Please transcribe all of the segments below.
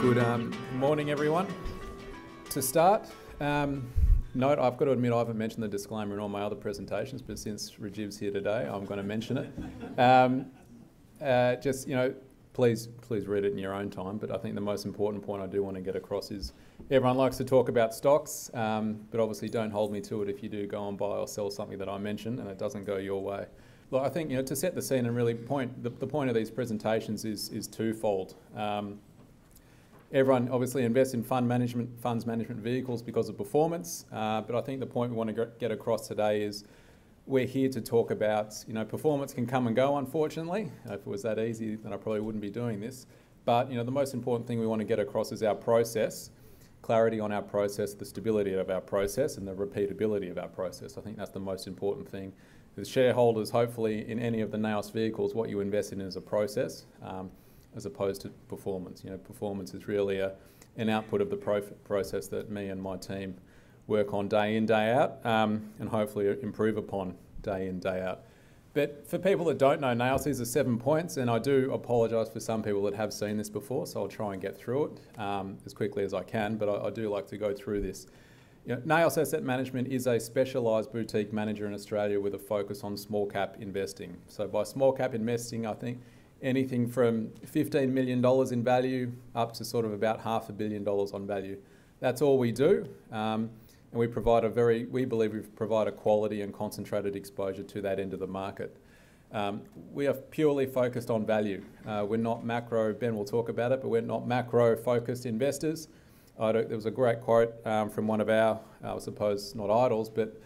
Good morning, everyone. To start, note, I've got to admit I haven't mentioned the disclaimer in all my other presentations, but since Rajiv's here today, I'm going to mention it. Just, please read it in your own time, but I think the most important point I do want to get across is everyone likes to talk about stocks, but obviously don't hold me to it if you do go and buy or sell something that I mention and it doesn't go your way. Look, I think, to set the scene and really the point of these presentations is twofold. Everyone obviously invests in funds management vehicles because of performance, but I think the point we want to get across today is we're here to talk about, performance can come and go, unfortunately. If it was that easy, then I probably wouldn't be doing this. But, the most important thing we want to get across is our process, clarity on our process, the stability of our process, and the repeatability of our process. I think that's the most important thing. As shareholders, hopefully, in any of the NAOS vehicles, what you invest in is a process, as opposed to performance. Performance is really an output of the process that me and my team work on day in, day out, and hopefully improve upon day in, day out. But for people that don't know NAOS, these are 7 points, and I do apologise for some people that have seen this before, so I'll try and get through it as quickly as I can, but I do like to go through this. NAOS Asset Management is a specialised boutique manager in Australia with a focus on small cap investing. So by small cap investing, I think anything from $15 million in value up to sort of about $500 million on value. That's all we do. And we provide we believe we provide a quality and concentrated exposure to that end of the market. We are purely focused on value. We're not macro, Ben will talk about it, but we're not macro focused investors. There was a great quote from one of our, I suppose not idols, but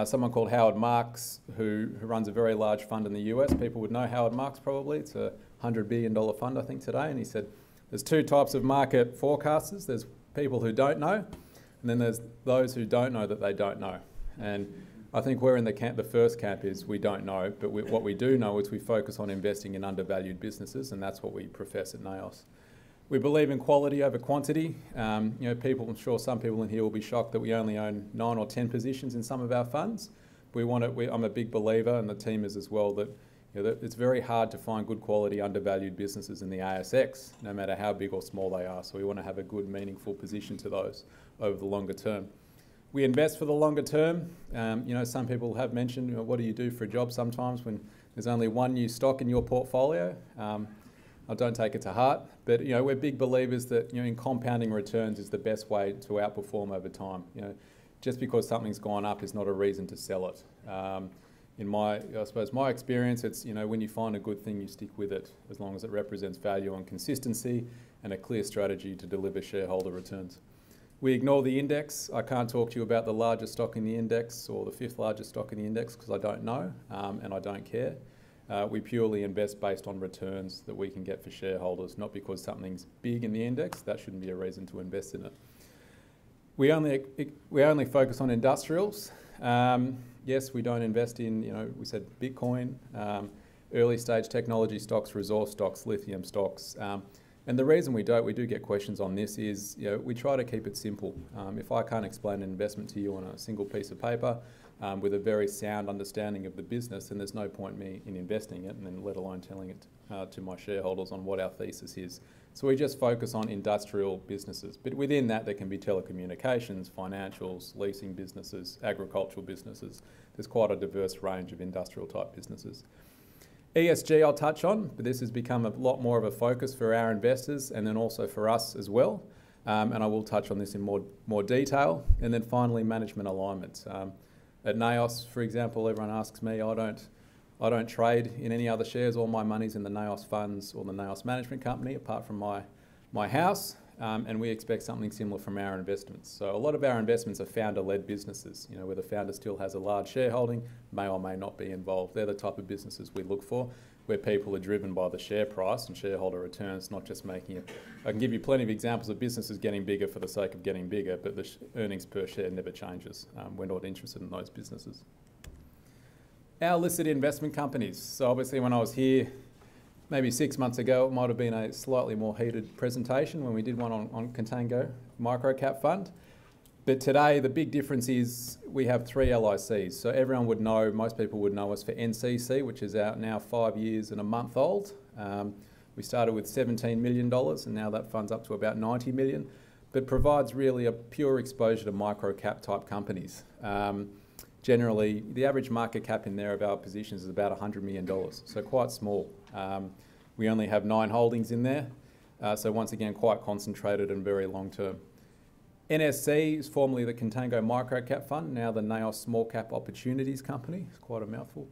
someone called Howard Marks, who runs a very large fund in the US. People would know Howard Marks probably. It's a $100 billion fund, I think, today. And he said, there's two types of market forecasters. There's people who don't know, and then there's those who don't know that they don't know. And I think we're in the first camp is we don't know, but what we do know is we focus on investing in undervalued businesses, and that's what we profess at NAOS. We believe in quality over quantity. I'm sure some people in here will be shocked that we only own 9 or 10 positions in some of our funds. I'm a big believer, and the team is as well, that that it's very hard to find good quality undervalued businesses in the ASX, no matter how big or small they are. So we want to have a good, meaningful position to those over the longer term. We invest for the longer term. Some people have mentioned, what do you do for a job sometimes when there's only one new stock in your portfolio? I don't take it to heart, but we're big believers that in compounding returns is the best way to outperform over time. Just because something's gone up is not a reason to sell it. In my experience, it's when you find a good thing, you stick with it as long as it represents value and consistency and a clear strategy to deliver shareholder returns. We ignore the index. I can't talk to you about the largest stock in the index or the 5th largest stock in the index because I don't know and I don't care. We purely invest based on returns that we can get for shareholders, not because something's big in the index. That shouldn't be a reason to invest in it. We only focus on industrials. Yes, we don't invest in, we said Bitcoin, early stage technology stocks, resource stocks, lithium stocks. And the reason we do get questions on this is, we try to keep it simple. If I can't explain an investment to you on a single piece of paper with a very sound understanding of the business, then there's no point me in investing it, and then let alone telling it to my shareholders on what our thesis is. So we just focus on industrial businesses. But within that, there can be telecommunications, financials, leasing businesses, agricultural businesses. There's quite a diverse range of industrial type businesses. ESG I'll touch on, but this has become a lot more of a focus for our investors and then also for us as well. And I will touch on this in more detail. And then finally, management alignment. At NAOS, for example, everyone asks me, I don't trade in any other shares. All my money's in the NAOS funds or the NAOS management company, apart from my house. And we expect something similar from our investments. So a lot of our investments are founder-led businesses, where the founder still has a large shareholding, may or may not be involved. They're the type of businesses we look for, where people are driven by the share price and shareholder returns, not just making it. I can give you plenty of examples of businesses getting bigger for the sake of getting bigger, but the earnings per share never changes. We're not interested in those businesses. Our listed investment companies. So obviously when I was here, maybe 6 months ago, it might have been a slightly more heated presentation when we did one on Contango Microcap Fund. But today, the big difference is we have 3 LICs. So everyone would know, most people would know us for NCC, which is out now 5 years and a month old. We started with $17 million and now that fund's up to about 90 million, but provides really a pure exposure to micro cap type companies. Generally, the average market cap in there of our positions is about $100 million, so quite small. We only have 9 holdings in there, so once again, quite concentrated and very long term. NSC is formerly the Contango Microcap Fund, now the NAOS Small Cap Opportunities Company. It's quite a mouthful.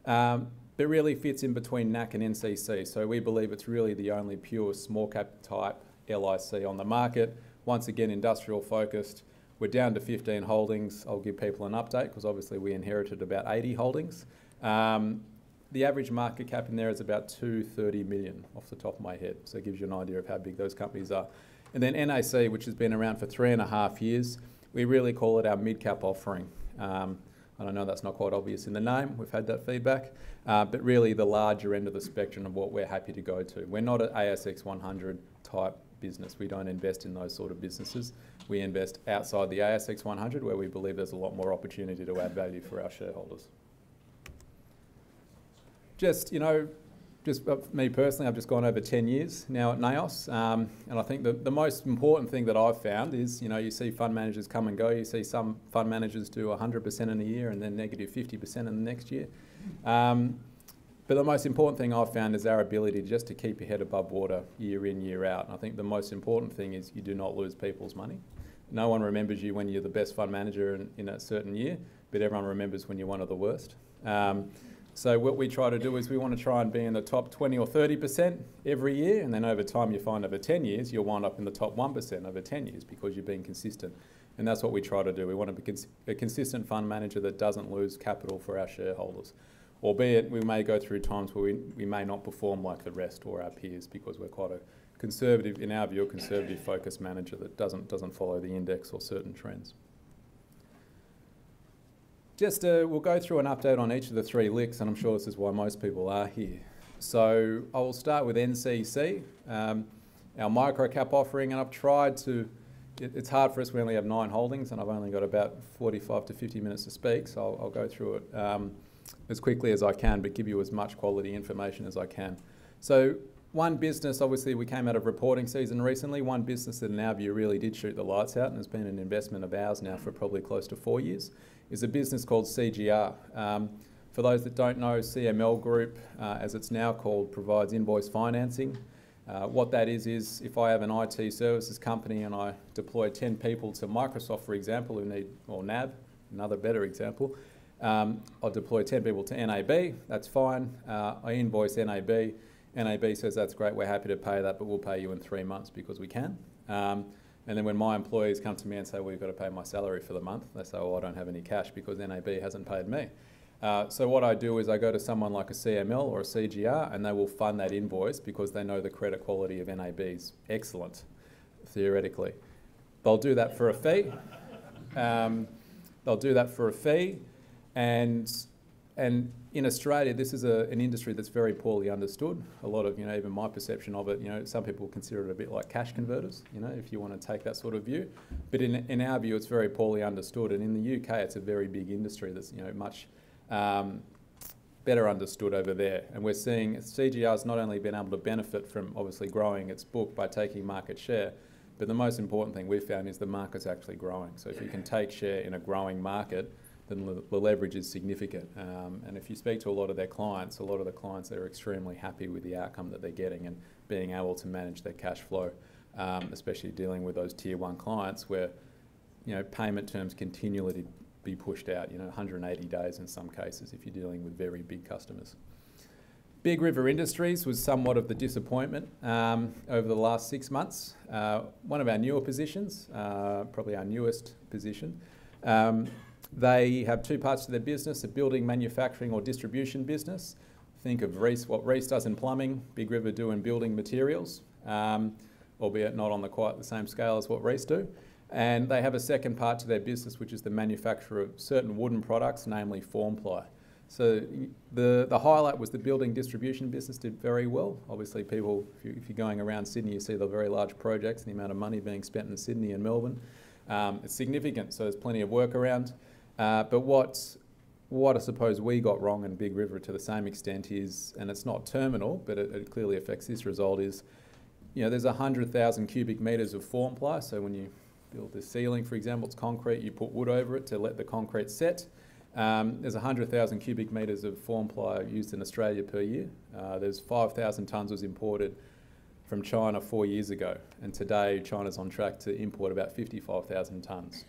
But really fits in between NAC and NCC, so we believe it's really the only pure small cap type LIC on the market. Once again, industrial focused. We're down to 15 holdings. I'll give people an update because obviously we inherited about 80 holdings. The average market cap in there is about 230 million off the top of my head, so it gives you an idea of how big those companies are. And then NAC, which has been around for 3.5 years, we really call it our mid-cap offering. I know that's not quite obvious in the name, we've had that feedback, but really the larger end of the spectrum of what we're happy to go to. We're not an ASX 100 type business. We don't invest in those sort of businesses. We invest outside the ASX 100 where we believe there's a lot more opportunity to add value for our shareholders. Just me personally, I've just gone over 10 years now at NAOS, and I think the most important thing that I've found is, you see fund managers come and go. You see some fund managers do 100% in a year and then negative 50% in the next year. But the most important thing I've found is our ability just to keep your head above water year in, year out. And I think the most important thing is you do not lose people's money. No one remembers you when you're the best fund manager in a certain year, but everyone remembers when you're one of the worst. So what we try to do is we want to try and be in the top 20 or 30% every year, and then over time you find over 10 years you'll wind up in the top 1% over 10 years because you're being consistent. And that's what we try to do. We want to be a consistent fund manager that doesn't lose capital for our shareholders. Albeit we may go through times where we may not perform like the rest or our peers because we're quite a conservative, in our view, a conservative focused manager that doesn't follow the index or certain trends. Just we'll go through an update on each of the 3 LICs, and I'm sure this is why most people are here. So I will start with NCC, our micro cap offering, and I've tried to, it's hard for us, we only have 9 holdings and I've only got about 45 to 50 minutes to speak, so I'll go through it as quickly as I can, but give you as much quality information as I can. So one business, obviously we came out of reporting season recently, one business that in our view really did shoot the lights out and has been an investment of ours now for probably close to 4 years, is a business called CGR. For those that don't know, CML Group, as it's now called, provides invoice financing. What that is if I have an IT services company and I deploy 10 people to Microsoft, for example, who need, or NAB, another better example, I'll deploy 10 people to NAB, that's fine. I invoice NAB. NAB says that's great, we're happy to pay that, but we'll pay you in 3 months because we can. And then when my employees come to me and say, well, you've got to pay my salary for the month, they say, well, I don't have any cash because NAB hasn't paid me. So what I do is I go to someone like a CML or a CGR and they will fund that invoice because they know the credit quality of NAB is excellent, theoretically. They'll do that for a fee. They'll do that for a fee. And in Australia, this is an industry that's very poorly understood. A lot of, even my perception of it, some people consider it a bit like cash converters, if you want to take that sort of view. But in our view, it's very poorly understood. And in the UK, it's a very big industry that's, much better understood over there. And we're seeing CGR's not only been able to benefit from obviously growing its book by taking market share, but the most important thing we've found is the market's actually growing. So if you can take share in a growing market, then the leverage is significant. And if you speak to a lot of their clients, are extremely happy with the outcome that they're getting and being able to manage their cash flow, especially dealing with those tier 1 clients where, payment terms continually be pushed out, 180 days in some cases if you're dealing with very big customers. Big River Industries was somewhat of the disappointment over the last 6 months. One of our newer positions, probably our newest position. They have 2 parts to their business, a building, manufacturing or distribution business. Think of Reece, what Reece does in plumbing, Big River do in building materials, albeit not on quite the same scale as what Reece do. And they have a second part to their business, which is the manufacture of certain wooden products, namely form ply. So the highlight was the building distribution business did very well. Obviously people, if you're going around Sydney, you see the very large projects and the amount of money being spent in Sydney and Melbourne. It's significant, so there's plenty of work around. But what what I suppose we got wrong in Big River to the same extent is, and it's not terminal, but it clearly affects this result, is, you know, there's 100,000 cubic metres of form ply. So when you build the ceiling, for example, it's concrete, you put wood over it to let the concrete set. There's 100,000 cubic metres of form ply used in Australia per year. There's 5,000 tonnes was imported from China 4 years ago, and today China's on track to import about 55,000 tonnes.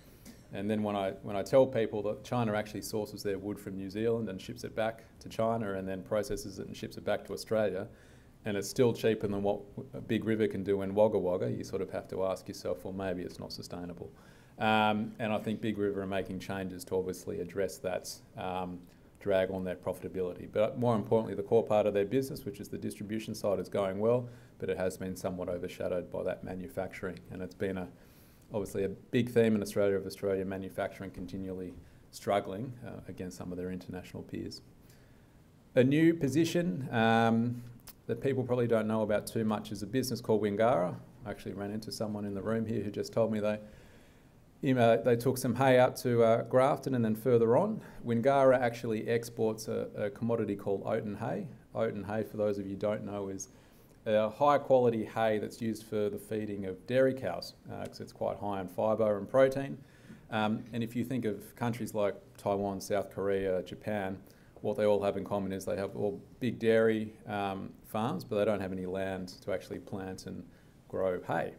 And then when I tell people that China actually sources their wood from New Zealand and ships it back to China and then processes it and ships it back to Australia, and it's still cheaper than what a Big River can do in Wagga Wagga, you sort of have to ask yourself, well, maybe it's not sustainable. And I think Big River are making changes to obviously address that drag on their profitability. But more importantly, the core part of their business, which is the distribution side, is going well, but it has been somewhat overshadowed by that manufacturing. And it's been obviously a big theme in Australia of Australia manufacturing continually struggling against some of their international peers. A new position that people probably don't know about too much is a business called Wingara. I actually ran into someone in the room here who just told me they took some hay out to Grafton and then further on. Wingara actually exports a commodity called oaten hay. Oaten hay, for those of you who don't know, is a high quality hay that's used for the feeding of dairy cows because it's quite high in fibre and protein. And if you think of countries like Taiwan, South Korea, Japan, what they all have in common is they have all big dairy farms, but they don't have any land to actually plant and grow hay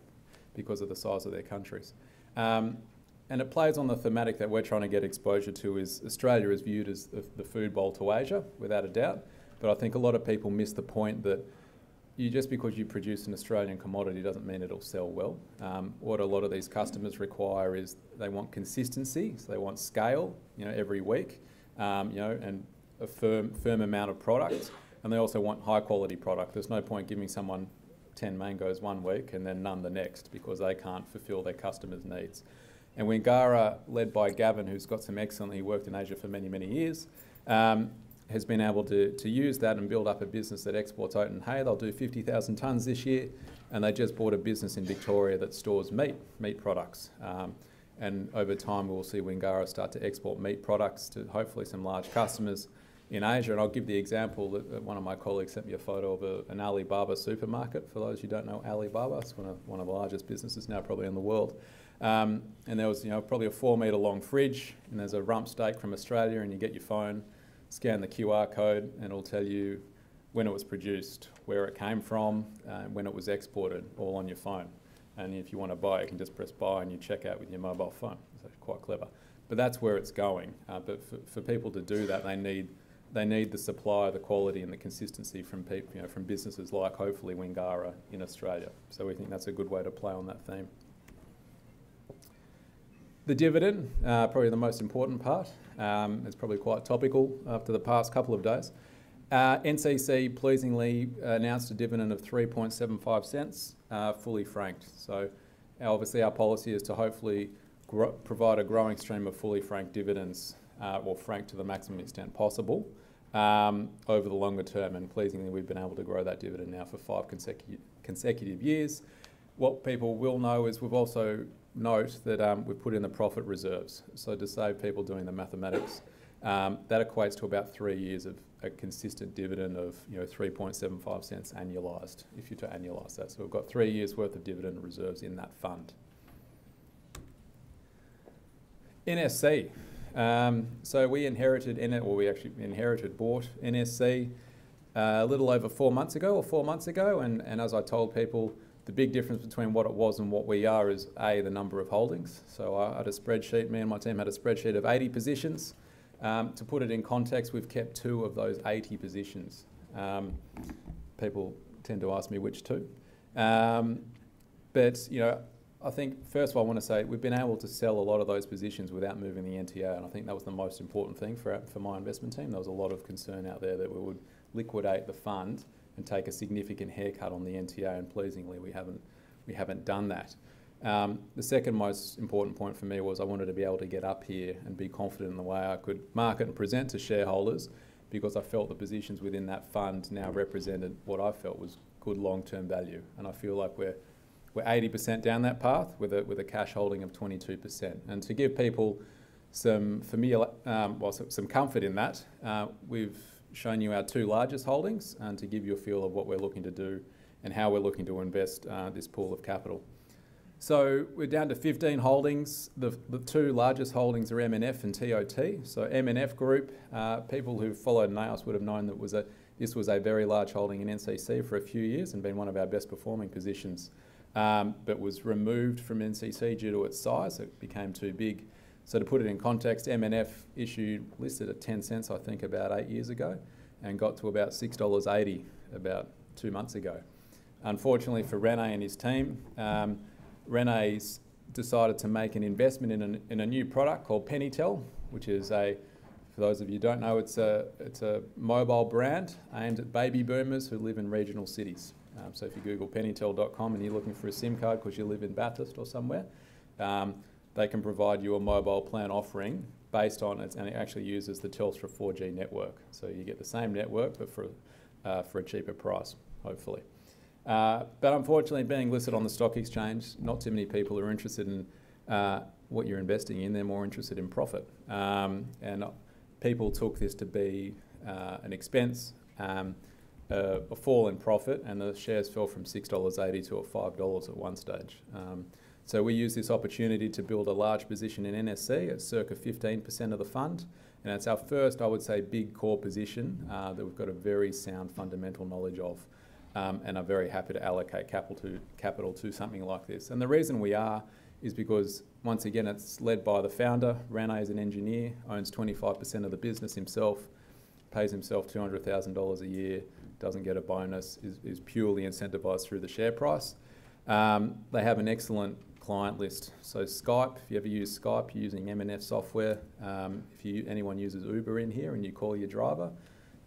because of the size of their countries. And it plays on the thematic that we're trying to get exposure to is Australia is viewed as the food bowl to Asia, without a doubt. But I think a lot of people miss the point that just because you produce an Australian commodity doesn't mean it'll sell well. What a lot of these customers require is they want consistency, so they want scale, you know, every week, you know, and a firm amount of product, and they also want high quality product. There's no point giving someone 10 mangoes one week and then none the next because they can't fulfil their customers' needs. And Wingara, led by Gavin, who's got some excellent, he worked in Asia for many, many years, has been able to use that and build up a business that exports oaten hay. They'll do 50,000 tonnes this year, and they just bought a business in Victoria that stores meat products. And over time, we'll see Wingara start to export meat products to hopefully some large customers in Asia. And I'll give the example that one of my colleagues sent me a photo of an Alibaba supermarket. For those who don't know Alibaba, it's one of the largest businesses now probably in the world. And there was, you know, probably a 4 metre long fridge, and there's a rump steak from Australia, and you get your phone, scan the QR code, and it'll tell you when it was produced, where it came from, when it was exported, all on your phone. And if you want to buy, you can just press buy and you check out with your mobile phone. So quite clever. But that's where it's going. But for people to do that, they need the supply, the quality, and the consistency from people, you know, from businesses like hopefully Wingara in Australia. So we think that's a good way to play on that theme. The dividend, probably the most important part. It's probably quite topical after the past couple of days. NCC pleasingly announced a dividend of 3.75 cents, fully franked. So obviously our policy is to hopefully provide a growing stream of fully franked dividends, or franked to the maximum extent possible, over the longer term. And pleasingly, we've been able to grow that dividend now for 5 consecutive years. What people will know is we've also note that we've put in the profit reserves. So to save people doing the mathematics, that equates to about 3 years of a consistent dividend of, you know, 3.75 cents annualised, if you're to annualise that. So we've got 3 years worth of dividend reserves in that fund. NSC. So we bought NSC a little over 4 months ago, and as I told people, the big difference between what it was and what we are is the number of holdings. So I had a spreadsheet, me and my team had a spreadsheet of 80 positions. To put it in context, we've kept 2 of those 80 positions. People tend to ask me which 2. But, you know, I think first of all I want to say we've been able to sell a lot of those positions without moving the NTA, and I think that was the most important thing for my investment team. There was a lot of concern out there that we would liquidate the fund and take a significant haircut on the NTA, and pleasingly we haven't done that. The second most important point for me was I wanted to be able to get up here and be confident in the way I could market and present to shareholders, because I felt the positions within that fund now represented what I felt was good long-term value, and I feel like we're 80% down that path with a cash holding of 22%. And to give people some some comfort in that, we've shown you our 2 largest holdings and to give you a feel of what we're looking to do and how we're looking to invest this pool of capital. So we're down to 15 holdings. The 2 largest holdings are MNF and TOT. So MNF Group, people who followed NAOS would have known that this was a very large holding in NCC for a few years and been one of our best performing positions, but was removed from NCC due to its size. It became too big. So to put it in context, MNF listed at 10 cents, I think, about 8 years ago and got to about $6.80 about 2 months ago. Unfortunately for Rene and his team, Rene's decided to make an investment in a new product called Pennytel, which is for those of you who don't know, it's a mobile brand aimed at baby boomers who live in regional cities. So if you Google pennytel.com and you're looking for a SIM card because you live in Bathurst or somewhere, they can provide you a mobile plan offering based on it, and it actually uses the Telstra 4G network. So you get the same network, but for a cheaper price, hopefully. But unfortunately, being listed on the stock exchange, not too many people are interested in what you're investing in. They're more interested in profit. And people took this to be an expense, a fall in profit, and the shares fell from $6.80 to $5 at one stage. So we use this opportunity to build a large position in NSC at circa 15% of the fund. And it's our first, I would say, big core position that we've got a very sound fundamental knowledge of. And are very happy to allocate capital to something like this. And the reason we are is because, once again, it's led by the founder. Rene is an engineer, owns 25% of the business himself, pays himself $200,000 a year, doesn't get a bonus, is purely incentivised through the share price. They have an excellent client list. So Skype, if you ever use Skype, you're using MNF software. If anyone uses Uber in here and you call your driver,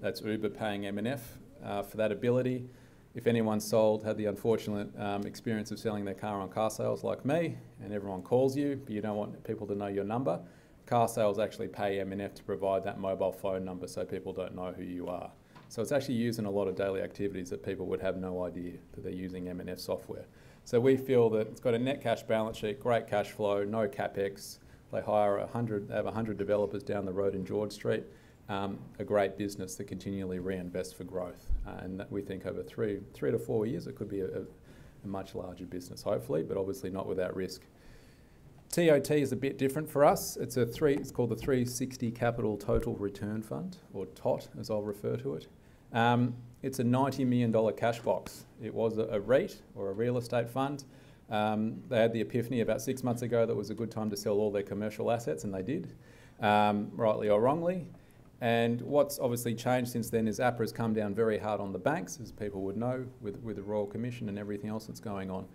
that's Uber paying MNF for that ability. If anyone had the unfortunate experience of selling their car on car sales like me, and everyone calls you, but you don't want people to know your number, car sales actually pay MNF to provide that mobile phone number so people don't know who you are. So it's actually used in a lot of daily activities that people would have no idea that they're using MNF software. So we feel that it's got a net cash balance sheet, great cash flow, no capex. They have 100 developers down the road in George Street. A great business that continually reinvests for growth, and that we think over three to 4 years it could be a much larger business, hopefully, but obviously not without risk. TOT is a bit different for us. It's called the 360 Capital Total Return Fund, or TOT as I'll refer to it. It's a $90 million cash box. It was a REIT, or a real estate fund. They had the epiphany about 6 months ago that it was a good time to sell all their commercial assets, and they did, rightly or wrongly. And what's obviously changed since then is APRA's come down very hard on the banks, as people would know, with the Royal Commission and everything else that's going on.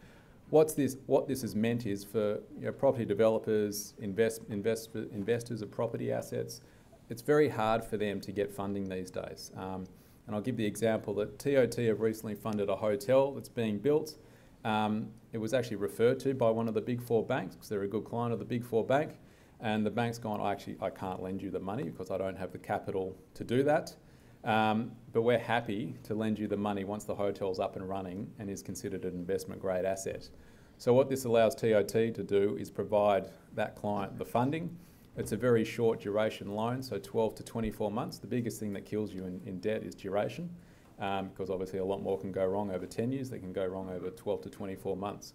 What this has meant is for property developers, investors of property assets, it's very hard for them to get funding these days. And I'll give the example that TOT have recently funded a hotel that's being built. It was actually referred to by one of the Big Four banks because they're a good client of the Big Four bank. And the bank's gone, I can't lend you the money because I don't have the capital to do that. But we're happy to lend you the money once the hotel's up and running and is considered an investment grade asset. So what this allows TOT to do is provide that client the funding. It's a very short duration loan, so 12 to 24 months. The biggest thing that kills you in debt is duration, because obviously a lot more can go wrong over 10 years, they can go wrong over 12 to 24 months.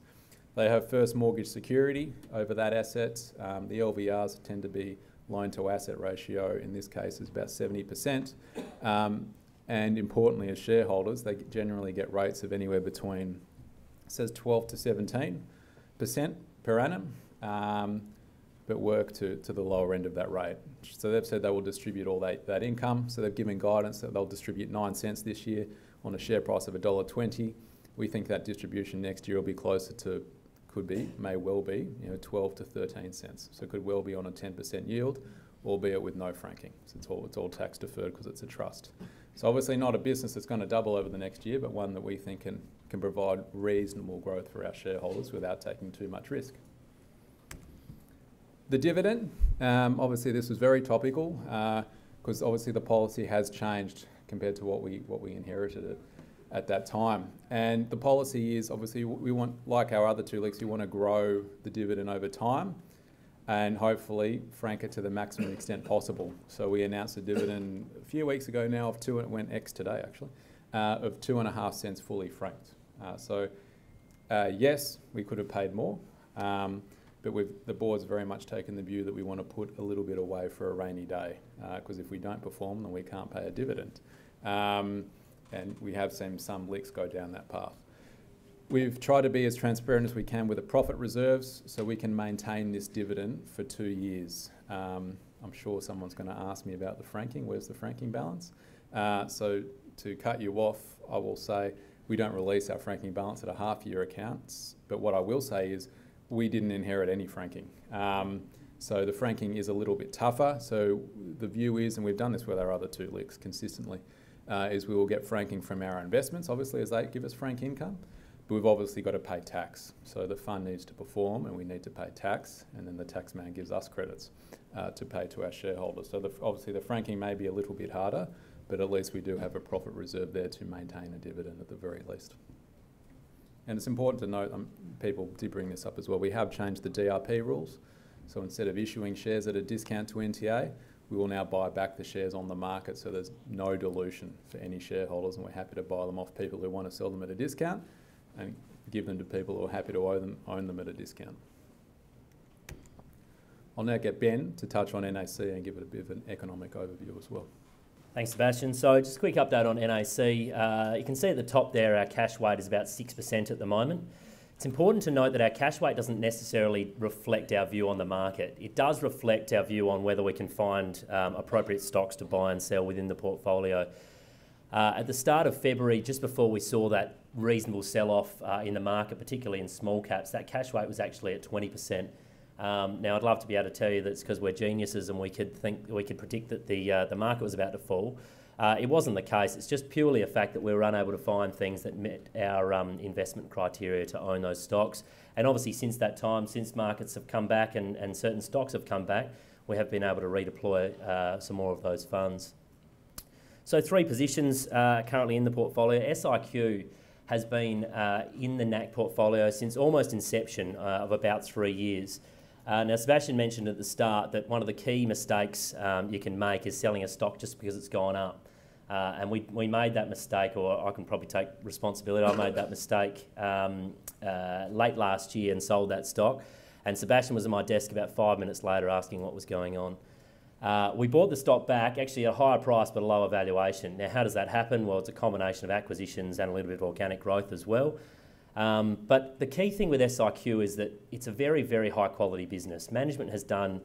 They have first mortgage security over that asset. The LVRs tend to be loan to asset ratio, in this case, is about 70%. And importantly, as shareholders, they generally get rates of anywhere between, it says 12 to 17% per annum, but work to the lower end of that rate. So they've said they will distribute all that income. So they've given guidance that they'll distribute 9 cents this year on a share price of $1.20. We think that distribution next year will be closer to, may well be, 12 to 13 cents. So it could well be on a 10% yield, albeit with no franking. So it's all tax deferred because it's a trust. So obviously not a business that's going to double over the next year, but one that we think can provide reasonable growth for our shareholders without taking too much risk. The dividend, obviously this was very topical because obviously the policy has changed compared to what we inherited at that time. And the policy is obviously we want, like our other two LICs, we want to grow the dividend over time. and hopefully frank it to the maximum extent possible. So we announced a dividend a few weeks ago now of it went ex today actually, of 2.5 cents fully franked. Yes, we could have paid more, but the board's very much taken the view that we want to put a little bit away for a rainy day, because if we don't perform, then we can't pay a dividend. And we have seen some LICs go down that path. We've tried to be as transparent as we can with the profit reserves so we can maintain this dividend for 2 years. I'm sure someone's going to ask me about the franking. Where's the franking balance? So to cut you off, I will say we don't release our franking balance at a half-year accounts, but what I will say is we didn't inherit any franking. So the franking is a little bit tougher. So the view is, and we've done this with our other 2 LICs consistently, is we will get franking from our investments, obviously, as they give us frank income. But we've obviously got to pay tax. So the fund needs to perform and we need to pay tax, and then the tax man gives us credits to pay to our shareholders. So obviously the franking may be a little bit harder, but at least we do have a profit reserve there to maintain a dividend at the very least. And it's important to note, people did bring this up as well, we have changed the DRP rules. So instead of issuing shares at a discount to NTA, we will now buy back the shares on the market, so there's no dilution for any shareholders, and we're happy to buy them off people who want to sell them at a discount and give them to people who are happy to own them at a discount. I'll now get Ben to touch on NAC and give it a bit of an economic overview as well. Thanks, Sebastian. So just a quick update on NAC. You can see at the top there our cash weight is about 6% at the moment. It's important to note that our cash weight doesn't necessarily reflect our view on the market. It does reflect our view on whether we can find appropriate stocks to buy and sell within the portfolio. At the start of February, just before we saw that reasonable sell-off in the market, particularly in small caps, that cash weight was actually at 20%. Now, I'd love to be able to tell you that it's because we're geniuses and we could predict that the market was about to fall. It wasn't the case. It's just purely a fact that we were unable to find things that met our investment criteria to own those stocks. And obviously, since that time, since markets have come back and certain stocks have come back, we have been able to redeploy some more of those funds. So 3 positions currently in the portfolio. SIQ has been in the NAC portfolio since almost inception of about 3 years. Now, Sebastian mentioned at the start that one of the key mistakes you can make is selling a stock just because it's gone up. And we made that mistake, or I can probably take responsibility. I made that mistake late last year and sold that stock. And Sebastian was at my desk about 5 minutes later asking what was going on. We bought the stock back, actually at a higher price but a lower valuation. Now, how does that happen? Well, it's a combination of acquisitions and a little bit of organic growth as well. But the key thing with SIQ is that it's a very, very high quality business. Management has done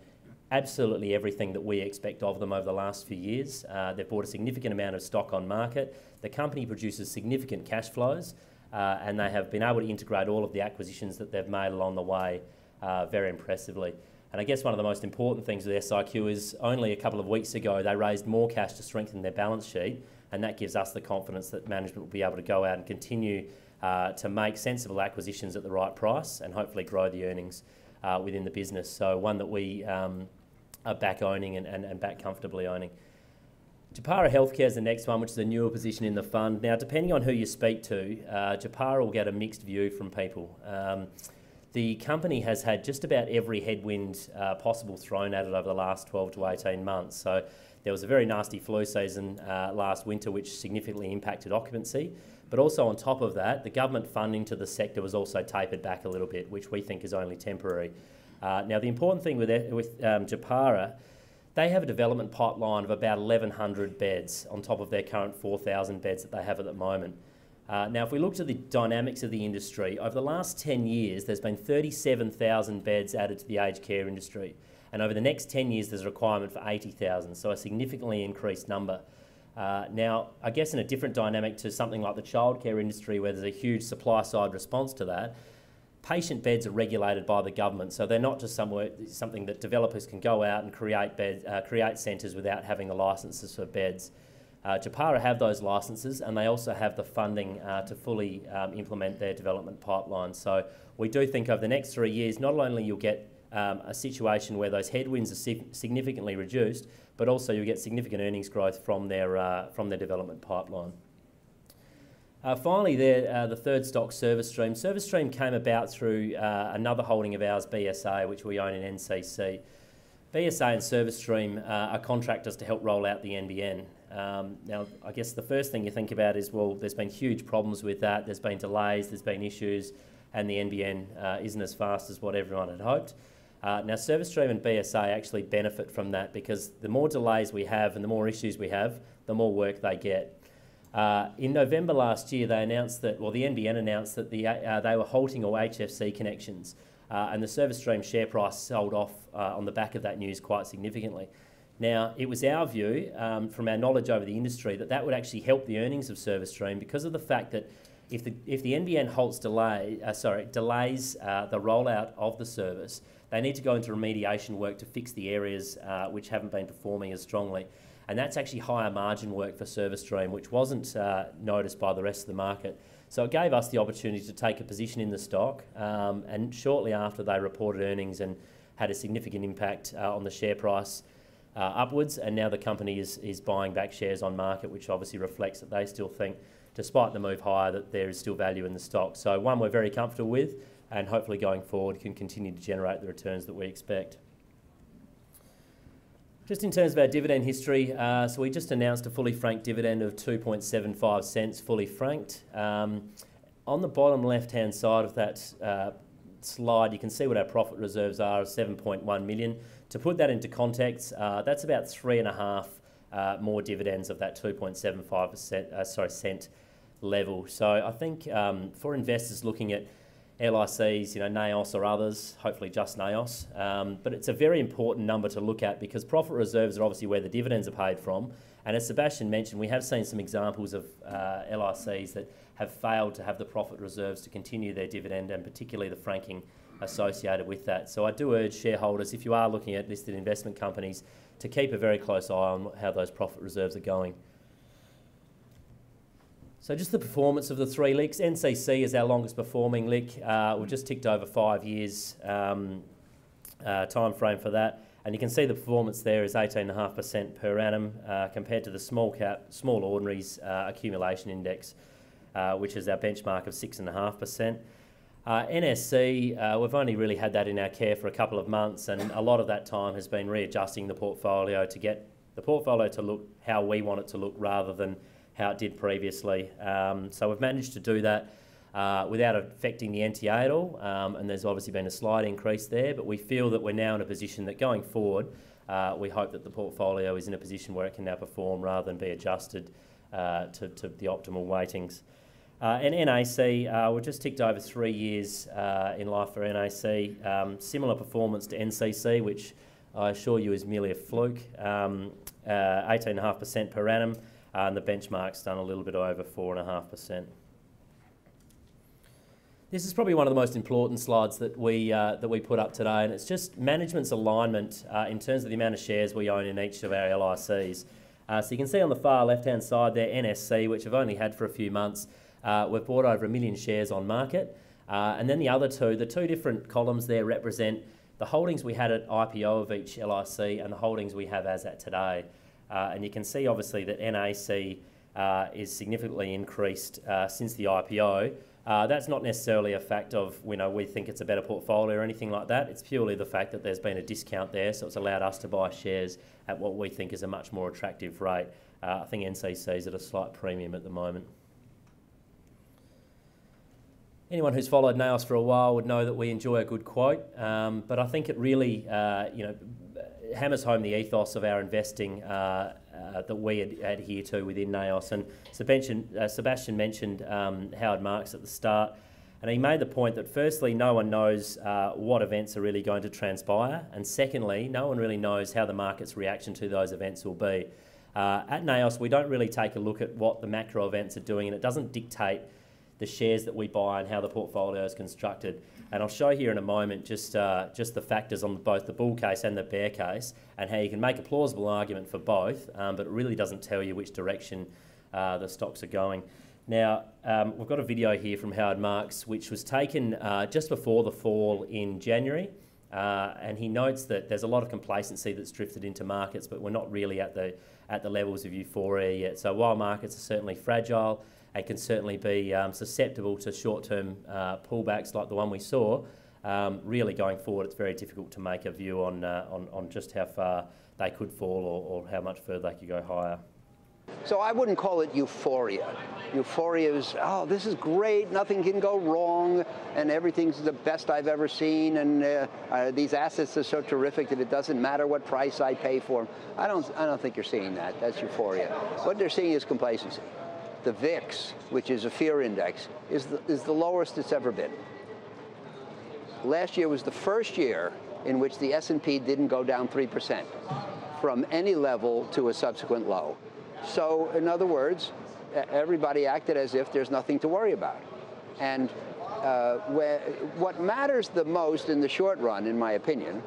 absolutely everything that we expect of them over the last few years. They've bought a significant amount of stock on market. The company produces significant cash flows, and they have been able to integrate all of the acquisitions that they've made along the way very impressively. And I guess one of the most important things with SIQ is only a couple of weeks ago they raised more cash to strengthen their balance sheet, and that gives us the confidence that management will be able to go out and continue to make sensible acquisitions at the right price and hopefully grow the earnings within the business. So one that we are back owning and back comfortably owning. Japara Healthcare is the next one, which is a newer position in the fund. Now, depending on who you speak to, Japara will get a mixed view from people. The company has had just about every headwind possible thrown at it over the last 12 to 18 months. So there was a very nasty flu season last winter, which significantly impacted occupancy. But also on top of that, the government funding to the sector was also tapered back a little bit, which we think is only temporary. Now, the important thing with Japara, they have a development pipeline of about 1,100 beds on top of their current 4,000 beds that they have at the moment. Now, if we look to the dynamics of the industry, over the last 10 years, there's been 37,000 beds added to the aged care industry. And over the next 10 years, there's a requirement for 80,000, so a significantly increased number. Now, I guess in a different dynamic to something like the childcare industry, where there's a huge supply-side response to that, patient beds are regulated by the government, so they're not just something that developers can go out and create centres without having the licences for beds. Japara have those licences, and they also have the funding to fully implement their development pipeline. So we do think over the next 3 years, not only you'll get a situation where those headwinds are significantly reduced, but also you'll get significant earnings growth from their development pipeline. Finally there, the third stock, Service Stream. Service Stream came about through another holding of ours, BSA, which we own in NCC. BSA and Service Stream are contractors to help roll out the NBN. Now, I guess the first thing you think about is, well, there's been huge problems with that. There's been delays, there's been issues, and the NBN isn't as fast as what everyone had hoped. Now, Service Stream and BSA actually benefit from that because the more delays we have and the more issues we have, the more work they get. In November last year, they announced that, well, the NBN announced that they were halting all HFC connections, and the Service Stream share price sold off on the back of that news quite significantly. Now, it was our view, from our knowledge over the industry, that that would actually help the earnings of Service Stream because of the fact that if the NBN delays the rollout of the service, they need to go into remediation work to fix the areas which haven't been performing as strongly. And that's actually higher margin work for Service Stream, which wasn't noticed by the rest of the market. So it gave us the opportunity to take a position in the stock, and shortly after they reported earnings and had a significant impact on the share price upwards, and now the company is buying back shares on market, which obviously reflects that they still think, despite the move higher, that there is still value in the stock. So one we're very comfortable with, and hopefully going forward can continue to generate the returns that we expect. Just in terms of our dividend history, so we just announced a fully franked dividend of 2.75 cents fully franked. On the bottom left-hand side of that slide, you can see what our profit reserves are of 7.1 million. To put that into context, that's about 3.5 more dividends of that 2.75 cent level. So I think for investors looking at LICs, NAOS or others, hopefully just NAOS. But it's a very important number to look at because profit reserves are obviously where the dividends are paid from. And as Sebastian mentioned, we have seen some examples of LICs that have failed to have the profit reserves to continue their dividend, and particularly the franking associated with that. So I do urge shareholders, if you are looking at listed investment companies, to keep a very close eye on how those profit reserves are going. So just the performance of the three LICs. NCC is our longest performing LIC. We've just ticked over 5 years time frame for that. And you can see the performance there is 18.5% per annum compared to the small ordinaries accumulation index, which is our benchmark of 6.5%. NSC, we've only really had that in our care for a couple of months, and a lot of that time has been readjusting the portfolio to get the portfolio to look how we want it to look rather than how it did previously. So we've managed to do that without affecting the NTA at all, and there's obviously been a slight increase there, but we feel that we're now in a position that going forward, we hope that the portfolio is in a position where it can now perform rather than be adjusted to the optimal weightings. And NAC, we've just ticked over 3 years in life for NAC. Similar performance to NCC, which I assure you is merely a fluke. 18.5% per annum, and the benchmark's done a little bit over 4.5%. This is probably one of the most important slides that we put up today, and it's just management's alignment in terms of the amount of shares we own in each of our LICs. So you can see on the far left-hand side there, NSC, which I've only had for a few months. We've bought over 1 million shares on market. And then the other two, the two different columns there represent the holdings we had at IPO of each LIC and the holdings we have as at today. And you can see obviously that NAC is significantly increased since the IPO. That's not necessarily a fact of, we think it's a better portfolio or anything like that. It's purely the fact that there's been a discount there, so it's allowed us to buy shares at what we think is a much more attractive rate. I think NCC is at a slight premium at the moment. Anyone who's followed NAOS for a while would know that we enjoy a good quote, but I think it really, hammers home the ethos of our investing that we adhere to within NAOS. And Sebastian mentioned Howard Marks at the start, and he made the point that firstly, no one knows what events are really going to transpire, and secondly, no one really knows how the market's reaction to those events will be. At NAOS, we don't really take a look at what the macro events are doing, and it doesn't dictate the shares that we buy and how the portfolio is constructed. And I'll show here in a moment just the factors on both the bull case and the bear case and how you can make a plausible argument for both, but it really doesn't tell you which direction the stocks are going. Now, we've got a video here from Howard Marks, which was taken just before the fall in January, and he notes that there's a lot of complacency that's drifted into markets, but we're not really at the levels of euphoria yet. So while markets are certainly fragile, and can certainly be susceptible to short-term pullbacks like the one we saw. Really going forward, it's very difficult to make a view on just how far they could fall or how much further they could go higher. So I wouldn't call it euphoria. Euphoria is, oh, this is great, nothing can go wrong, and everything's the best I've ever seen, and these assets are so terrific that it doesn't matter what price I pay for them. I don't think you're seeing that. That's euphoria. What they're seeing is complacency. The VIX, which is a fear index, is the lowest it's ever been. Last year was the first year in which the S&P didn't go down 3% from any level to a subsequent low. So, in other words, everybody acted as if there's nothing to worry about. And what matters the most in the short run, in my opinion,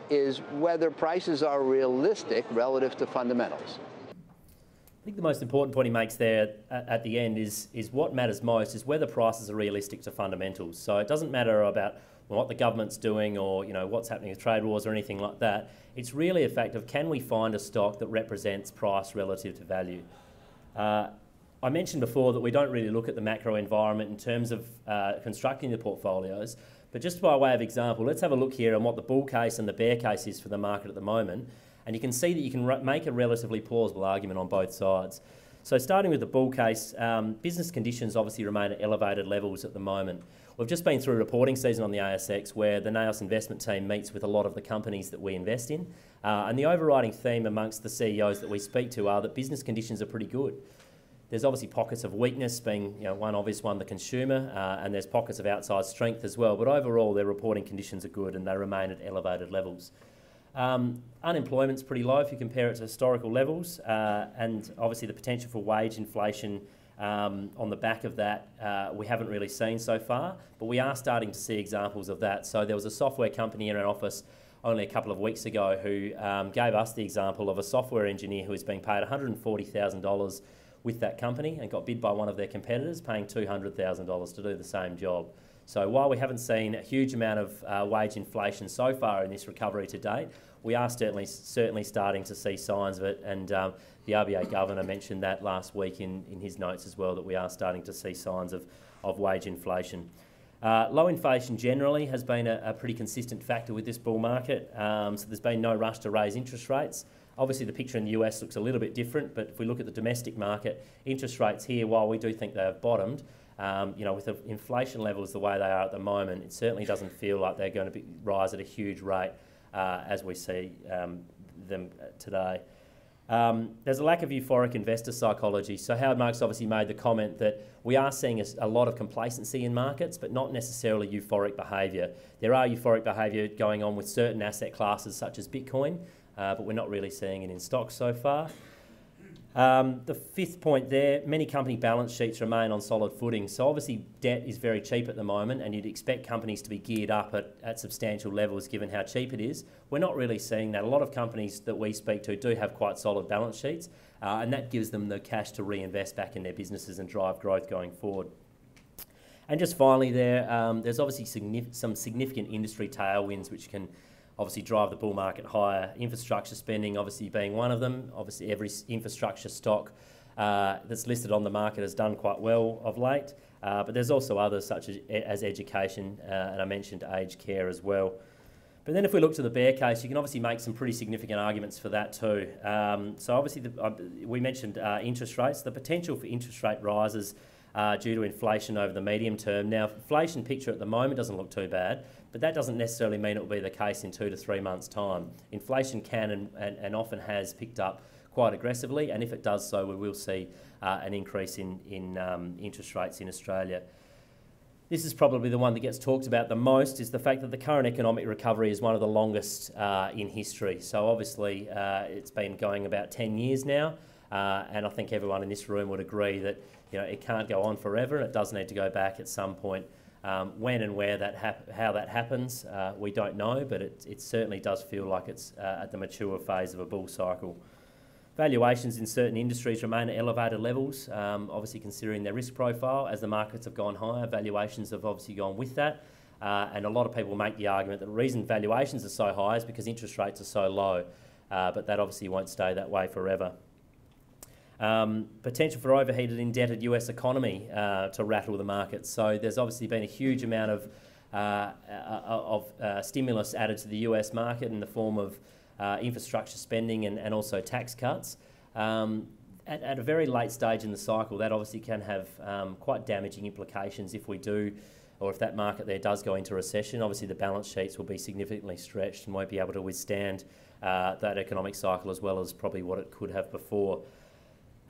is whether prices are realistic relative to fundamentals. I think the most important point he makes there at the end is what matters most is whether prices are realistic to fundamentals. So it doesn't matter about what the government's doing or what's happening with trade wars or anything like that. It's really a fact of can we find a stock that represents price relative to value. I mentioned before that we don't really look at the macro environment in terms of constructing the portfolios, but just by way of example, let's have a look here on what the bull case and the bear case is for the market at the moment. And you can see that you can make a relatively plausible argument on both sides. So starting with the bull case, business conditions obviously remain at elevated levels at the moment. We've just been through reporting season on the ASX where the NAOS investment team meets with a lot of the companies that we invest in. And the overriding theme amongst the CEOs that we speak to are that business conditions are pretty good. There's obviously pockets of weakness, being one obvious one, the consumer, and there's pockets of outside strength as well. But overall, their reporting conditions are good and they remain at elevated levels. Unemployment's pretty low if you compare it to historical levels, and obviously the potential for wage inflation on the back of that we haven't really seen so far, but we are starting to see examples of that. So there was a software company in our office only a couple of weeks ago who gave us the example of a software engineer who was being paid $140,000 with that company and got bid by one of their competitors paying $200,000 to do the same job. So while we haven't seen a huge amount of wage inflation so far in this recovery to date, we are certainly starting to see signs of it, and the RBA governor mentioned that last week in his notes as well, that we are starting to see signs of wage inflation. Low inflation generally has been a pretty consistent factor with this bull market, so there's been no rush to raise interest rates. Obviously the picture in the US looks a little bit different, but if we look at the domestic market, interest rates here, while we do think they have bottomed, with the inflation levels the way they are at the moment, it certainly doesn't feel like they're going to rise at a huge rate as we see them today. There's a lack of euphoric investor psychology. So Howard Marks obviously made the comment that we are seeing a lot of complacency in markets, but not necessarily euphoric behaviour. There are euphoric behaviour going on with certain asset classes such as Bitcoin, but we're not really seeing it in stocks so far. The fifth point there, many company balance sheets remain on solid footing. So obviously debt is very cheap at the moment and you'd expect companies to be geared up at substantial levels given how cheap it is. We're not really seeing that. A lot of companies that we speak to do have quite solid balance sheets and that gives them the cash to reinvest back in their businesses and drive growth going forward. And just finally there's obviously some significant industry tailwinds which can obviously drive the bull market higher. Infrastructure spending obviously being one of them. Obviously every infrastructure stock that's listed on the market has done quite well of late, but there's also others such as education and I mentioned aged care as well. But then if we look to the bear case, you can obviously make some pretty significant arguments for that too. So obviously we mentioned interest rates, the potential for interest rate rises due to inflation over the medium term. Now, inflation picture at the moment doesn't look too bad, but that doesn't necessarily mean it will be the case in 2 to 3 months' time. Inflation can and often has picked up quite aggressively, and if it does so, we will see an increase in interest rates in Australia. This is probably the one that gets talked about the most, is the fact that the current economic recovery is one of the longest in history. So obviously it's been going about 10 years now, and I think everyone in this room would agree that it can't go on forever and it does need to go back at some point. When and where how that happens, we don't know, but it certainly does feel like it's at the mature phase of a bull cycle. Valuations in certain industries remain at elevated levels, obviously considering their risk profile. As the markets have gone higher, valuations have obviously gone with that, and a lot of people make the argument that the reason valuations are so high is because interest rates are so low, but that obviously won't stay that way forever. Potential for overheated, indebted US economy to rattle the market. So there's obviously been a huge amount of stimulus added to the US market in the form of infrastructure spending and also tax cuts. At a very late stage in the cycle, that obviously can have quite damaging implications if we do, or if that market there does go into recession. Obviously the balance sheets will be significantly stretched and won't be able to withstand that economic cycle as well as probably what it could have before.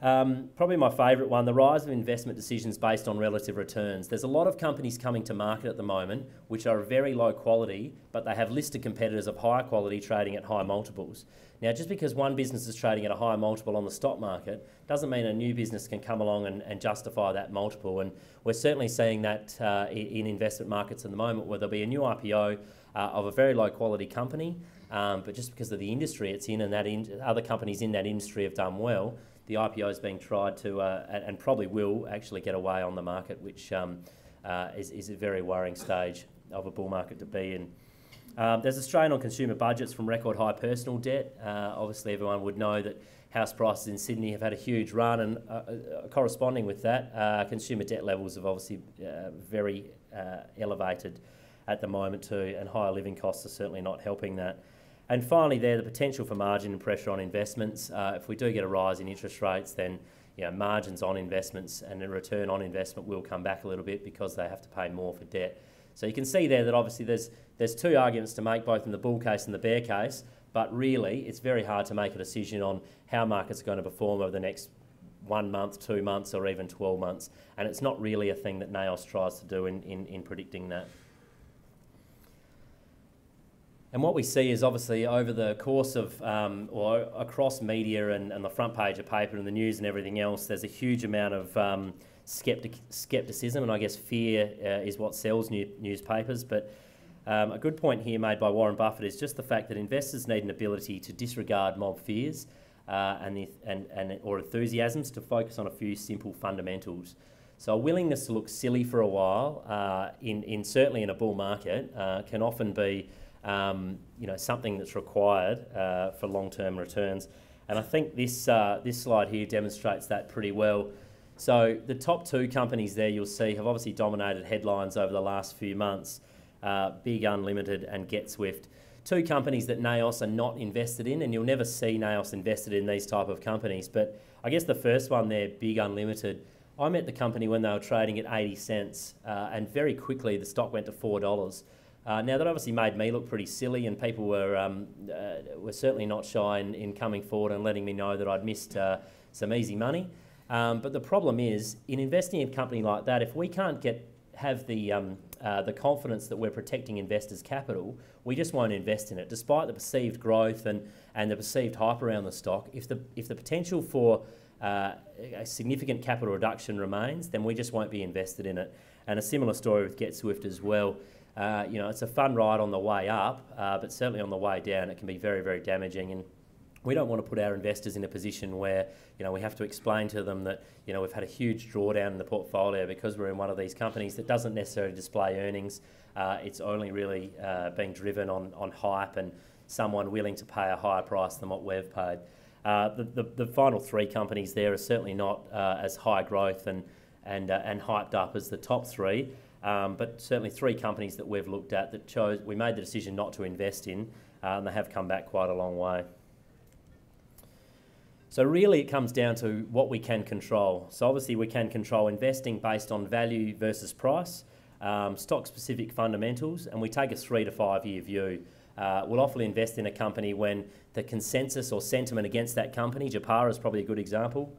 Probably my favourite one, the rise of investment decisions based on relative returns. There's a lot of companies coming to market at the moment which are very low quality, but they have listed competitors of higher quality trading at high multiples. Now, just because one business is trading at a higher multiple on the stock market doesn't mean a new business can come along and justify that multiple. And we're certainly seeing that in investment markets at the moment, where there'll be a new IPO of a very low quality company, but just because of the industry it's in and that other companies in that industry have done well, the IPO is being tried to, and probably will actually get away on the market, which is a very worrying stage of a bull market to be in. There's a strain on consumer budgets from record high personal debt. Obviously everyone would know that house prices in Sydney have had a huge run, and corresponding with that, consumer debt levels have obviously very elevated at the moment too, and higher living costs are certainly not helping that. And finally there, the potential for margin and pressure on investments. If we do get a rise in interest rates, then margins on investments and the return on investment will come back a little bit because they have to pay more for debt. So you can see there that obviously there's two arguments to make, both in the bull case and the bear case, but really it's very hard to make a decision on how markets are going to perform over the next 1 month, 2 months, or even 12 months. And it's not really a thing that NAOS tries to do in predicting that. And what we see is obviously over the course of, or across media and the front page of paper and the news and everything else, there's a huge amount of scepticism, and I guess fear is what sells newspapers. But a good point here made by Warren Buffett is just the fact that investors need an ability to disregard mob fears or enthusiasms to focus on a few simple fundamentals. So a willingness to look silly for a while, certainly in a bull market, can often be something that's required for long-term returns. And I think this slide here demonstrates that pretty well. So the top two companies there you'll see have obviously dominated headlines over the last few months, Big Unlimited and GetSwift. Two companies that NAOS are not invested in, and you'll never see NAOS invested in these type of companies. But I guess the first one there, Big Unlimited, I met the company when they were trading at 80 cents, and very quickly the stock went to $4. Now that obviously made me look pretty silly, and people were certainly not shy in coming forward and letting me know that I'd missed some easy money. But the problem is, in investing in a company like that, if we can't have the confidence that we're protecting investors' capital, we just won't invest in it, despite the perceived growth and the perceived hype around the stock. If the potential for a significant capital reduction remains, then we just won't be invested in it. And a similar story with GetSwift as well. It's a fun ride on the way up, but certainly on the way down it can be very, very damaging. And we don't want to put our investors in a position where we have to explain to them that we've had a huge drawdown in the portfolio because we're in one of these companies that doesn't necessarily display earnings. It's only really being driven on hype and someone willing to pay a higher price than what we've paid. The final three companies there are certainly not as high growth and hyped up as the top three. But certainly three companies that we've looked at that we made the decision not to invest in, and they have come back quite a long way. So really it comes down to what we can control. So obviously we can control investing based on value versus price, stock-specific fundamentals, and we take a 3 to 5 year view. We'll often invest in a company when the consensus or sentiment against that company, Japara is probably a good example,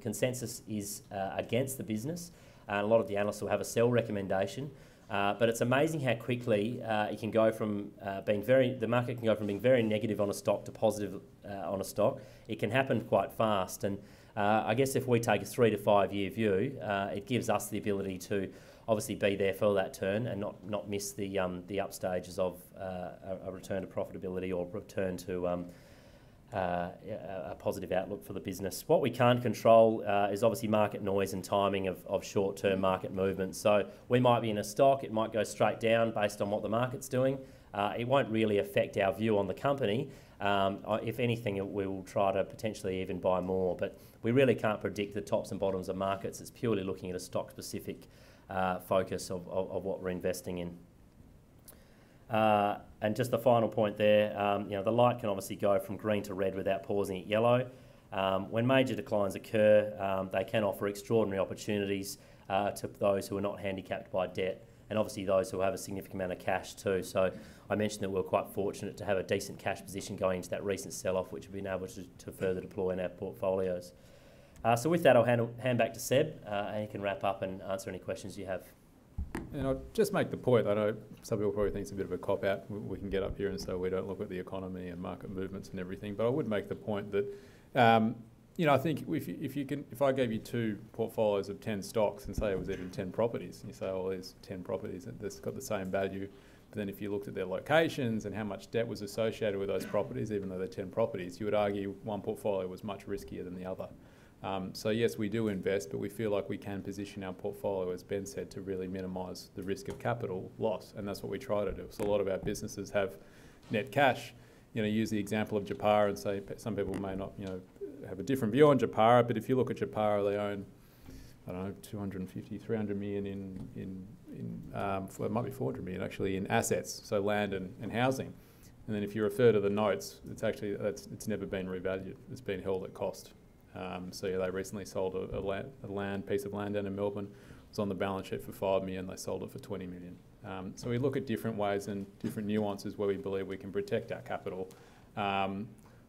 consensus is against the business. A lot of the analysts will have a sell recommendation, but it's amazing how quickly it can go from the market can go from being very negative on a stock to positive on a stock. It can happen quite fast, and I guess if we take a 3 to 5 year view, it gives us the ability to obviously be there for that turn and not miss the up stages of a return to profitability or return to a positive outlook for the business. What we can't control is obviously market noise and timing of short-term market movements. So we might be in a stock, it might go straight down based on what the market's doing. It won't really affect our view on the company, If anything, we will try to potentially even buy more, but we really can't predict the tops and bottoms of markets. It's purely looking at a stock-specific focus of what we're investing in. And just the final point there, the light can obviously go from green to red without pausing at yellow. When major declines occur, they can offer extraordinary opportunities to those who are not handicapped by debt, and obviously those who have a significant amount of cash too. So I mentioned that we were quite fortunate to have a decent cash position going into that recent sell-off, which we've been able to further deploy in our portfolios. So with that, I'll hand back to Seb, and he can wrap up and answer any questions you have. And I'll just make the point, I know some people probably think it's a bit of a cop-out. We can get up here and say we don't look at the economy and market movements and everything, but I would make the point that, I think if I gave you 2 portfolios of 10 stocks and say it was even 10 properties, and you say, oh, there's 10 properties that's got the same value, but then if you looked at their locations and how much debt was associated with those properties, even though they're 10 properties, you would argue one portfolio was much riskier than the other. So yes, we do invest, but we feel like we can position our portfolio, as Ben said, to really minimise the risk of capital loss, and that's what we try to do. So a lot of our businesses have net cash. Use the example of Japara and say some people may not, have a different view on Japara, but if you look at Japara, they own, I don't know, 250, 300 million well, it might be 400 million actually in assets, so land and housing. And then if you refer to the notes, it's never been revalued. It's been held at cost. So yeah, they recently sold a piece of land down in Melbourne. It was on the balance sheet for 5 million. They sold it for 20 million. So we look at different ways and different nuances where we believe we can protect our capital,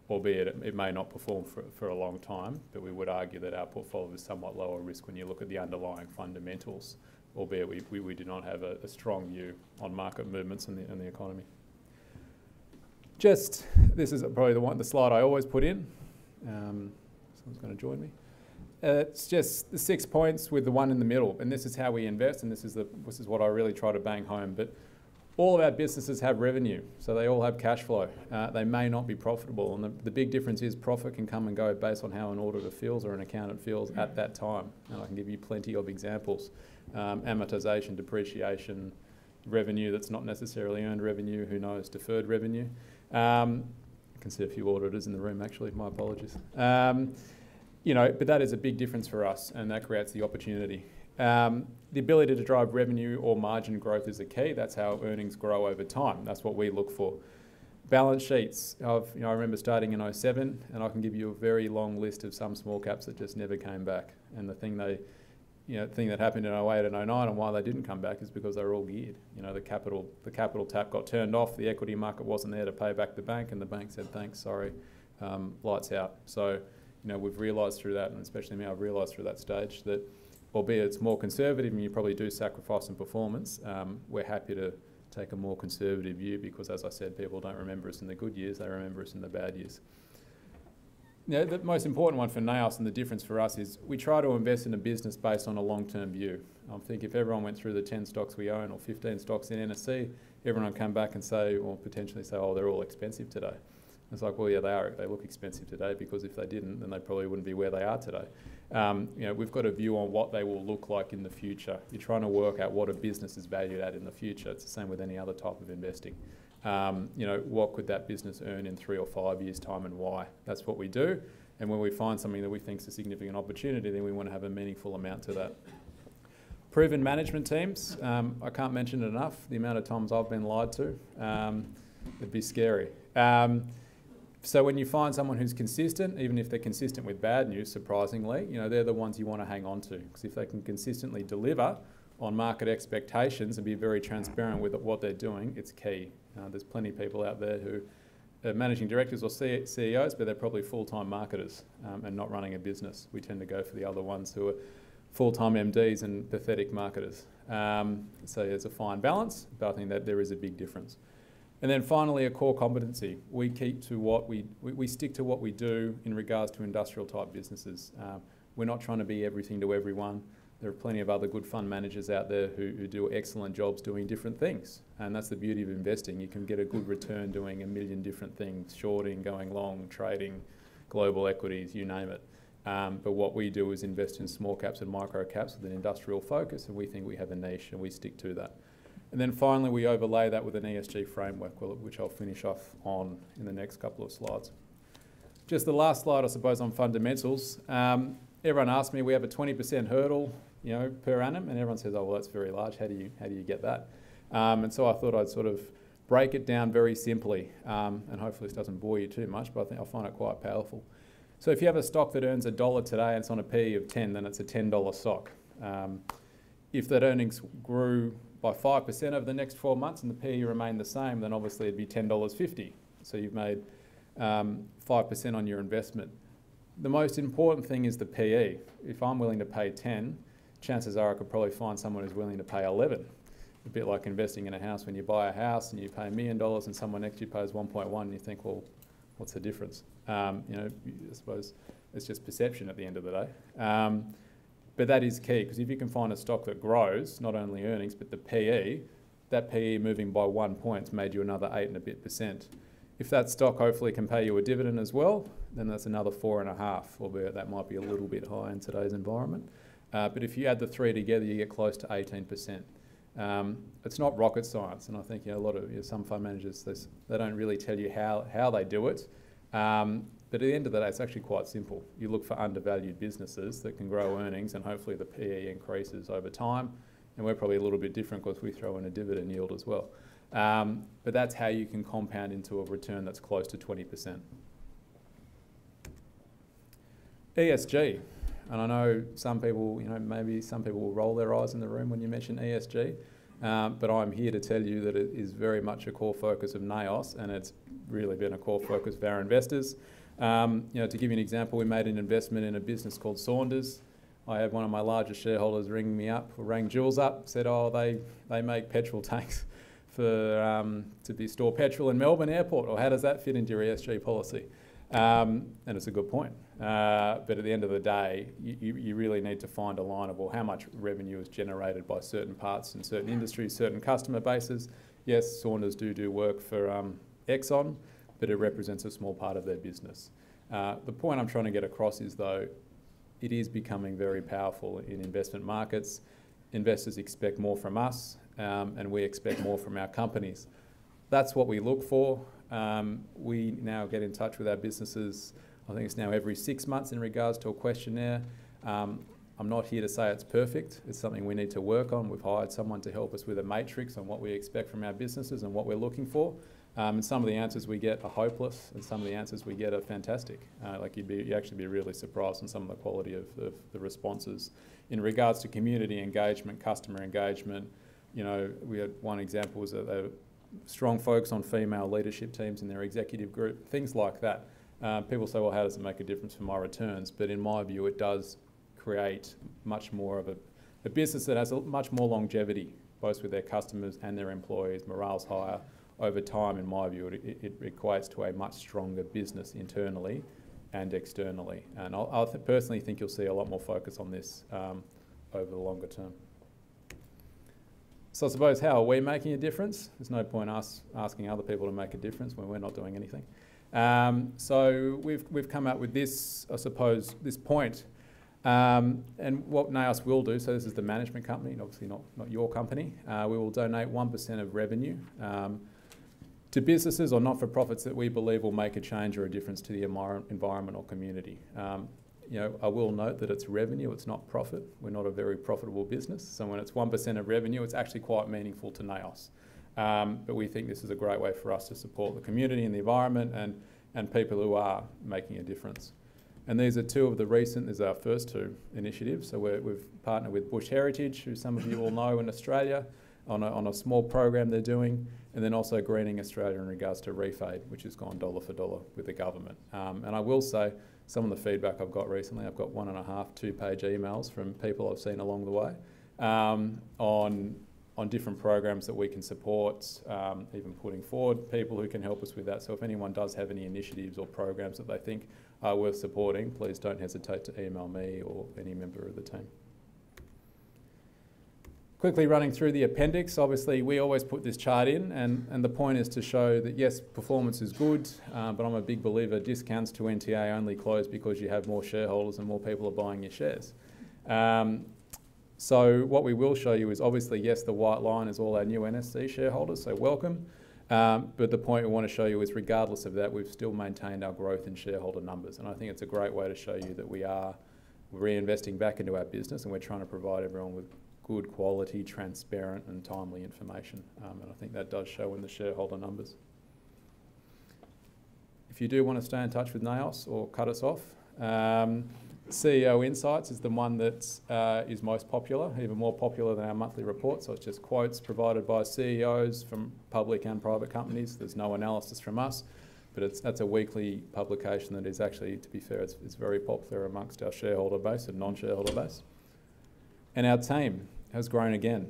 albeit it may not perform for a long time, but we would argue that our portfolio is somewhat lower risk when you look at the underlying fundamentals, albeit we do not have a strong view on market movements and the economy. This is probably the slide I always put in. Someone's going to join me. It's just the 6 points with the one in the middle, and this is how we invest, and this is what I really try to bang home. But all of our businesses have revenue, so they all have cash flow. They may not be profitable, and the big difference is profit can come and go based on how an auditor feels or an accountant feels at that time. And I can give you plenty of examples. Amortisation, depreciation, revenue that's not necessarily earned revenue, who knows, deferred revenue. I can see a few auditors in the room actually, my apologies. But that is a big difference for us, and that creates the opportunity. The ability to drive revenue or margin growth is a key. That's how earnings grow over time. That's what we look for. Balance sheets. I remember starting in 2007, and I can give you a very long list of some small caps that just never came back. And the thing that happened in 2008 and 2009 and why they didn't come back is because they were all geared. The capital tap got turned off. The equity market wasn't there to pay back the bank, and the bank said, "Thanks, sorry, lights out." So, we've realised through that, and especially me, I've realised through that stage that, albeit it's more conservative and you probably do sacrifice some performance, we're happy to take a more conservative view because, as I said, people don't remember us in the good years, they remember us in the bad years. The most important one for NAOS and the difference for us is we try to invest in a business based on a long-term view. I think if everyone went through the 10 stocks we own or 15 stocks in NSC, everyone would come back and say, or potentially say, oh, they're all expensive today. It's like, well, yeah, they are. They look expensive today because if they didn't, then they probably wouldn't be where they are today. We've got a view on what they will look like in the future. You're trying to work out what a business is valued at in the future. It's the same with any other type of investing. What could that business earn in 3 or 5 years' time and why? That's what we do. And when we find something that we think is a significant opportunity, then we want to have a meaningful amount to that. Proven management teams. I can't mention it enough. The amount of times I've been lied to, it'd be scary. So when you find someone who's consistent, even if they're consistent with bad news, surprisingly, they're the ones you want to hang on to. Because if they can consistently deliver on market expectations and be very transparent with what they're doing, it's key. There's plenty of people out there who are managing directors or CEOs, but they're probably full-time marketers and not running a business. We tend to go for the other ones who are full-time MDs and pathetic marketers. So there's a fine balance, but I think that there is a big difference. And then finally, a core competency. We keep to we stick to what we do in regards to industrial type businesses. We're not trying to be everything to everyone. There are plenty of other good fund managers out there who do excellent jobs doing different things. And that's the beauty of investing. You can get a good return doing a million different things, shorting, going long, trading, global equities, you name it. But what we do is invest in small caps and micro caps with an industrial focus, and we think we have a niche and we stick to that. And then finally, we overlay that with an ESG framework, which I'll finish off on in the next couple of slides. Just the last slide, I suppose, on fundamentals. Everyone asks me, we have a 20% hurdle, per annum, and everyone says, oh, well, that's very large. How do you get that? And so I thought I'd sort of break it down very simply, and hopefully this doesn't bore you too much, but I think I'll find it quite powerful. So if you have a stock that earns $1 today and it's on a PE of 10, then it's a $10 stock. If that earnings grew by 5% over the next 12 months and the PE remained the same, then obviously it'd be $10.50. So you've made 5% on your investment. The most important thing is the PE. If I'm willing to pay 10, chances are I could probably find someone who's willing to pay 11. A bit like investing in a house. When you buy a house and you pay $1 million and someone next to you pays 1.1, and you think, well, what's the difference? I suppose it's just perception at the end of the day. But that is key, because if you can find a stock that grows, not only earnings, but the PE, that PE moving by 1 point's made you another 8 and a bit %. If that stock hopefully can pay you a dividend as well, then that's another 4.5, albeit that might be a little bit high in today's environment. But if you add the three together, you get close to 18%. It's not rocket science, and I think a lot of some fund managers, they don't really tell you how they do it. But at the end of the day, it's actually quite simple. You look for undervalued businesses that can grow earnings, and hopefully the PE increases over time. And we're probably a little bit different because we throw in a dividend yield as well. But that's how you can compound into a return that's close to 20%. ESG. And I know some people, maybe some people will roll their eyes in the room when you mention ESG. But I'm here to tell you that it is very much a core focus of NAOS, and it's really been a core focus of our investors. To give you an example, we made an investment in a business called Saunders. I had one of my largest shareholders ring me up, or rang Jules up, said, oh, they make petrol tanks to store petrol in Melbourne Airport, or how does that fit into your ESG policy? And it's a good point. But at the end of the day, you really need to find a line of, well, how much revenue is generated by certain parts in certain industries, certain customer bases. Yes, Saunders do work for Exxon, but it represents a small part of their business. The point I'm trying to get across is, though, it is becoming very powerful in investment markets. Investors expect more from us, and we expect more from our companies. That's what we look for. We now get in touch with our businesses, I think it's now every 6 months in regards to a questionnaire. I'm not here to say it's perfect. It's something we need to work on. We've hired someone to help us with a matrix on what we expect from our businesses and what we're looking for. And some of the answers we get are hopeless, and some of the answers we get are fantastic. You'd actually be really surprised on some of the quality of the responses. In regards to community engagement, customer engagement, we had one example was that they were strong focus on female leadership teams in their executive group, things like that. People say, well, how does it make a difference for my returns? But in my view, it does create much more of a business that has much more longevity, both with their customers and their employees. Morale's higher. Over time, in my view, it equates to a much stronger business internally and externally. And I personally think you'll see a lot more focus on this over the longer term. So I suppose, how are we making a difference? There's no point us asking other people to make a difference when we're not doing anything. So we've come up with this, I suppose, this point. And what NAOS will do, so this is the management company, and obviously not your company, we will donate 1% of revenue to businesses or not-for-profits that we believe will make a change or a difference to the environment or community. I will note that it's revenue, it's not profit. We're not a very profitable business, so when it's 1% of revenue, it's actually quite meaningful to NAOS. But we think this is a great way for us to support the community and the environment and people who are making a difference. And these are two of the recent, these are our first two initiatives. So we've partnered with Bush Heritage, who some of you will know in Australia, on a small program they're doing, and then also Greening Australia in regards to Reef Aid, which has gone dollar for dollar with the government. And I will say, some of the feedback I've got recently, I've got 1.5, 2-page emails from people I've seen along the way on different programs that we can support, even putting forward people who can help us with that. So if anyone does have any initiatives or programs that they think are worth supporting, please don't hesitate to email me or any member of the team. Quickly running through the appendix, obviously we always put this chart in, and the point is to show that yes, performance is good, but I'm a big believer discounts to NTA only close because you have more shareholders and more people are buying your shares. So what we will show you is obviously, yes, the white line is all our new NSC shareholders, so welcome. But the point we want to show you is regardless of that, we've still maintained our growth in shareholder numbers. And I think it's a great way to show you that we are reinvesting back into our business and we're trying to provide everyone with good quality, transparent and timely information. And I think that does show in the shareholder numbers. If you do want to stay in touch with NAOS or cut us off, CEO Insights is the one that is most popular, even more popular than our monthly report. So it's just quotes provided by CEOs from public and private companies. There's no analysis from us, but that's a weekly publication that is actually, to be fair, it's very popular amongst our shareholder base and non-shareholder base. And our team has grown again.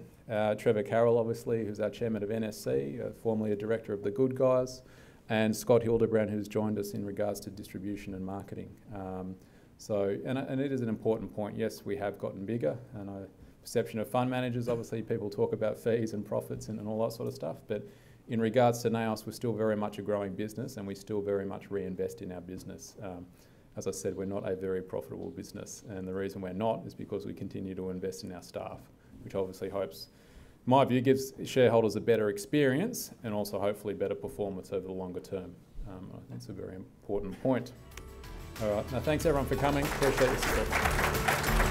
Trevor Carroll, obviously, who's our chairman of NSC, formerly a director of the Good Guys, and Scott Hildebrand, who's joined us in regards to distribution and marketing. And it is an important point. Yes, we have gotten bigger, and a perception of fund managers, obviously people talk about fees and profits and all that sort of stuff, but in regards to NAOS, we're still very much a growing business and we still very much reinvest in our business. As I said, we're not a very profitable business, and the reason we're not is because we continue to invest in our staff, which obviously hopes, in my view, gives shareholders a better experience and also hopefully better performance over the longer term. I think it's a very important point. All right, now thanks everyone for coming. Appreciate your support.